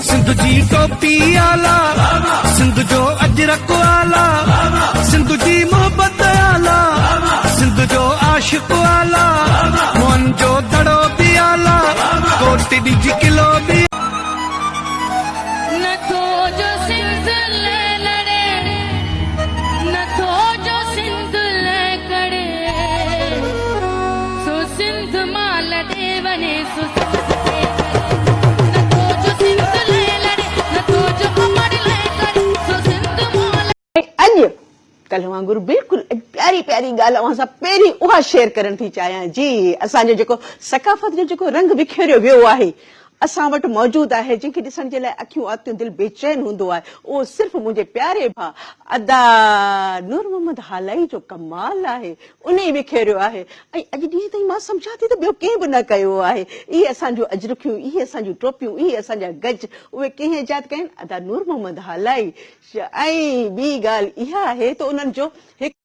सिंध जी टोपी आला सिंध जो अजरक आला सिंध जी मोहब्बत आला सिंध जो आशिक आला मोहन जो दड़ो भी आला कोट डी किलो भी कल वांगुरु बिल्कुल प्यारी प्यारी गाल असां पहिरीं उहा शेयर करण थी चाहियां जी असांजो जेको सकाफ़त जो जेको रंग बिखेरियो वियो आहे असां वटि मौजूद आहे जंहिंखे ॾिसण जे लाइ अखियूं आतियूं दिलि बेचैन हूंदो आहे उहो सिर्फ़ मुंहिंजे प्यारे भाउ अदा नूर मोहम्मद हालाई जो कमाल आहे उन ई बिखेरियो आहे ऐं अॼु ॾींहं ताईं मां सम्झां थी त ॿियो कंहिं बि न कयो आहे इहे असांजूं अजरखियूं इहे असांजूं टोपियूं इहे असांजा गज उहे कंहिं इजाद कनि अदा नूर मोहम्मद हालाई ऐं ॿी ॻाल्हि इहा आहे त उन्हनि जो हिकु